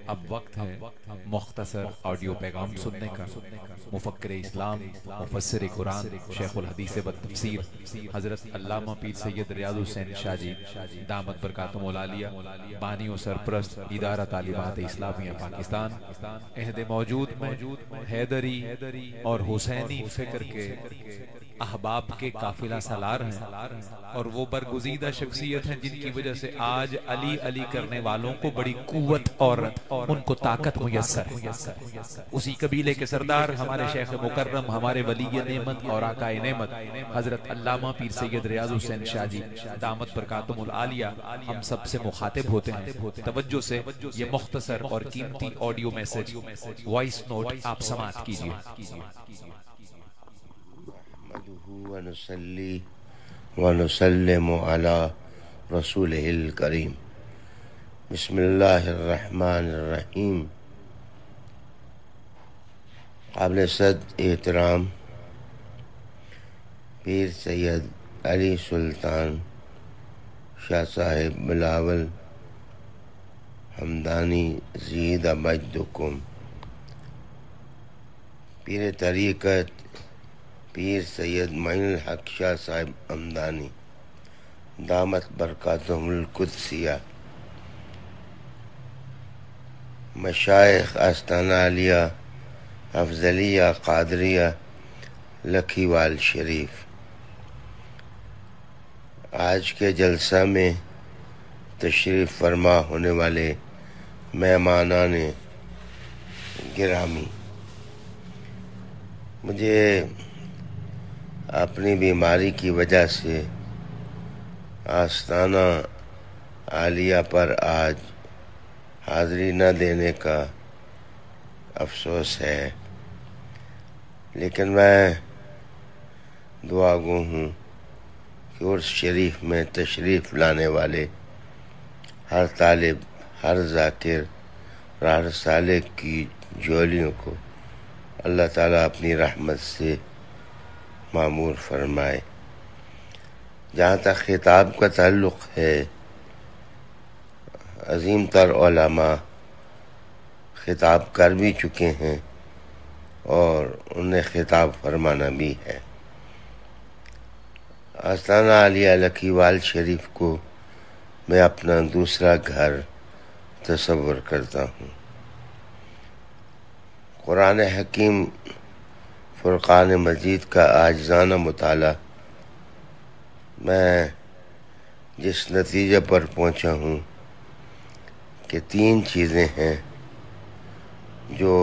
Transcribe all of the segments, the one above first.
اب وقت ہے مختصر آڈیو پیغام سننے کا۔ مفکر اسلام، مفسر قرآن، شیخ الحدیث و تفسیر حضرت علامہ پیر سید ریاض حسین شاہ جی دامت برکاتہم العالیہ، بانی و سرپرست ادارہ تعلیمات اسلامیہ پاکستان، عہد موجود میں حیدری اور حسینی فکر کے احباب کے قافلہ سالار ہیں، اور وہ برگزیدہ شخصیت ہیں جن کی وجہ سے آج علی علی کرنے والوں کو بڑی قوت اور ان کو طاقت میسر ہے۔ اسی قبیلے کے سردار ہمارے شیخ مکرم، ہمارے ولی نعمت اور آقا نعمت حضرت علامہ پیر سید ریاض حسین شاہ جی دامت برکاتہم العالیہ ہم سب سے مخاطب ہوتے ہیں۔ توجہ سے یہ مختصر اور قیمتی آڈیو میسج وائس نوٹ آپ سماعت کیجئے۔ ونصلي ونسلم على رسوله الكريم بسم الله الرحمن الرحیم۔ قابل صد احترام پیر سید علی سلطان شاہ صاحب بلاول حمدانی زید مجدکم، پیر طریقت پیر سید معین الحق شاہ صاحب حمدانی دامت برکاتہم القدسیہ، مشائخ آستانہ عالیہ افضلیہ قادریہ لکھیوال شریف، آج کے جلسہ میں تشریف فرما ہونے والے مہمانان گرامی، مجھے اپنی بیماری کی وجہ سے آستانہ عالیہ پر آج حاضری نہ دینے کا افسوس ہے، لیکن میں دعا گو ہوں کہ عرس شریف میں تشریف لانے والے ہر طالب، ہر ذاکر اور ہر سالک کی جھولیوں کو اللہ تعالیٰ اپنی رحمت سے معمور فرمائے۔ جہاں تک خطاب کا تعلق ہے، عظیم تر علماء خطاب کر بھی چکے ہیں اور انہیں خطاب فرمانا بھی ہے۔ آستانہ عالیہ لکھیوال شریف کو میں اپنا دوسرا گھر تصور کرتا ہوں۔ قرآن حکیم فرقان مجید کا عاجزانہ مطالعہ میں جس نتیجے پر پہنچا ہوں کہ 3 چیزیں ہیں جو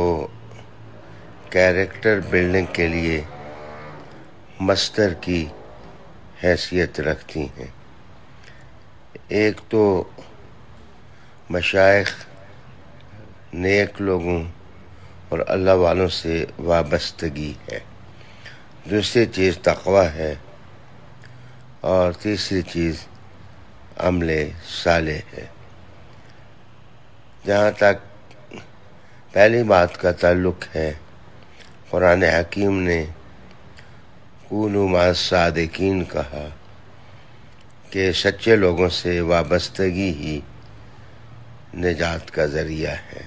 کیریکٹر بلڈنگ کے لیے مصدر کی حیثیت رکھتی ہیں۔ ایک تو مشائخ، نیک لوگوں اور اللہ والوں سے وابستگی ہے، دوسری چیز تقویٰ ہے، اور تیسری چیز عمل صالح ہے۔ جہاں تک پہلی بات کا تعلق ہے، قرآن حکیم نے کونوا مع الصادقین کہا کہ سچے لوگوں سے وابستگی ہی نجات کا ذریعہ ہے۔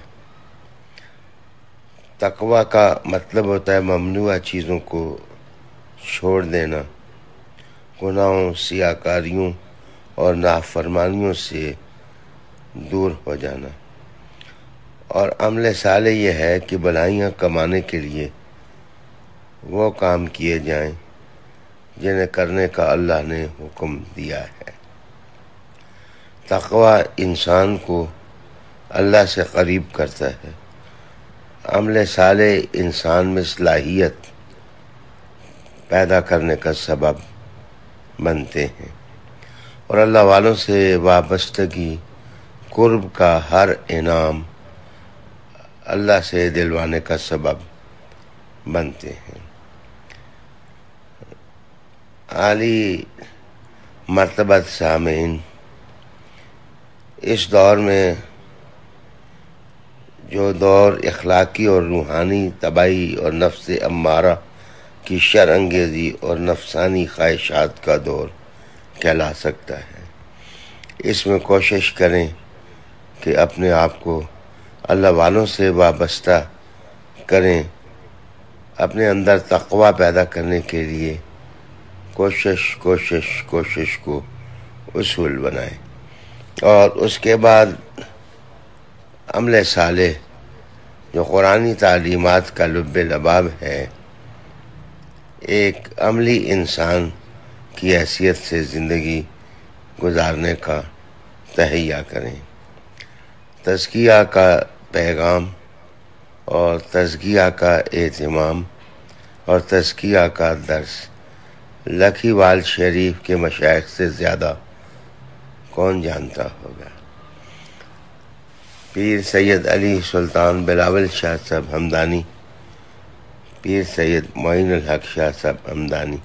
تقویٰ کا مطلب ہوتا ہے ممنوعہ چیزوں کو چھوڑ دینا، گناہوں، سیاکاریوں اور نافرمانیوں سے دور ہو جانا، اور عمل صالح یہ ہے کہ بھلائیاں کمانے کے لیے وہ کام کیے جائیں جنہیں کرنے کا اللہ نے حکم دیا ہے۔ تقویٰ انسان کو اللہ سے قریب کرتا ہے، عمل صالح انسان میں صلاحیت پیدا کرنے کا سبب بنتے ہیں، اور اللہ والوں سے وابستگی قرب کا ہر انعام اللہ سے دلوانے کا سبب بنتے ہیں۔ عالی مرتبت سامعین، اس دور میں جو دور اخلاقی اور روحانی تباہی اور نفس امارہ کی شر انگیزی اور نفسانی خواہشات کا دور کہلا سکتا ہے، اس میں کوشش کریں کہ اپنے آپ کو اللہ والوں سے وابستہ کریں، اپنے اندر تقوی پیدا کرنے کے لیے کوشش کو اصول بنائیں، اور اس کے بعد عمل صالح جو قرآنی تعلیمات کا لب لباب ہے، ایک عملی انسان کی حیثیت سے زندگی گزارنے کا تہیہ کریں۔ تزکیہ کا پیغام اور تزکیہ کا اہتمام اور تزکیہ کا درس لکھی وال شریف کے مشائخ سے زیادہ کون جانتا ہوگا؟ پیر سید علی سلطان بلاول شاہ صاحب ہمدانی، پیر سید معین الحق شاہ صاحب ہمدانی،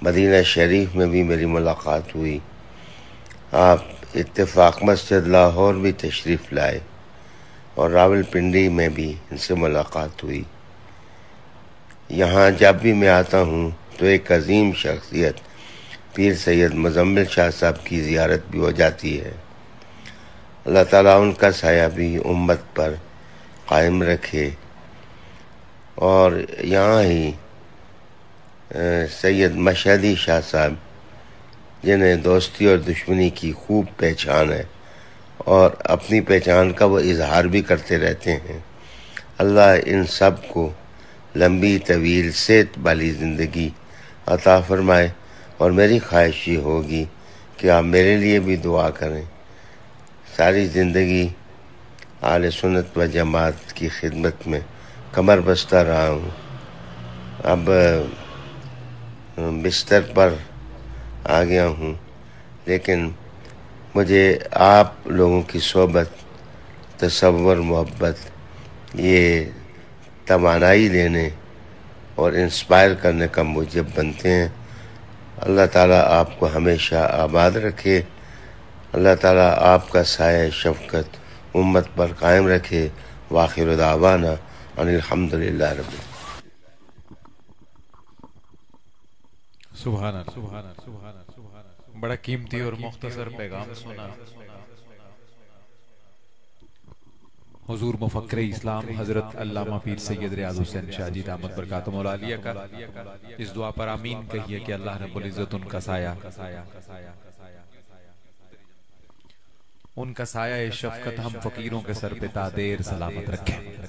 مدینہ شریف میں بھی میری ملاقات ہوئی۔ آپ اتفاق مسجد لاہور بھی تشریف لائے اور راول پنڈی میں بھی ان سے ملاقات ہوئی۔ یہاں جب بھی میں آتا ہوں تو ایک عظیم شخصیت پیر سید مزمل شاہ صاحب کی زیارت بھی ہو جاتی ہے۔ اللہ تعالیٰ ان کا سایہ بھی امت پر قائم رکھے۔ اور یہاں ہی سید مشہدی شاہ صاحب، جنہیں دوستی اور دشمنی کی خوب پہچان ہے اور اپنی پہچان کا وہ اظہار بھی کرتے رہتے ہیں، اللہ ان سب کو لمبی طویل صحت والی زندگی عطا فرمائے۔ اور میری خواہش یہ ہوگی کہ آپ میرے لیے بھی دعا کریں۔ ساری زندگی اہل سنت و جماعت کی خدمت میں کمر بستہ رہا ہوں، اب بستر پر آ گیا ہوں، لیکن مجھے آپ لوگوں کی صحبت، تصور، محبت یہ توانائی دینے اور انسپائر کرنے کا موجب بنتے ہیں۔ اللہ تعالیٰ آپ کو ہمیشہ آباد رکھے، اللہ تعالیٰ آپ کا سایہ شفقت امت پر قائم رکھے۔ وآخر دعوانا ان الحمدللہ رب العالمین۔ سبحان اللہ، بڑا قیمتی اور مختصر پیغام سنا حضور مفکر اسلام حضرت علامہ پیر سید ریاض حسین شاہ جی دامت برکاتہم العالیہ کا۔ اس دعا پر آمین کہیے کہ اللہ رب العزت ان کا سایہ شفقت ہم فقیروں کے سر پہ تا دیر سلامت رکھیں۔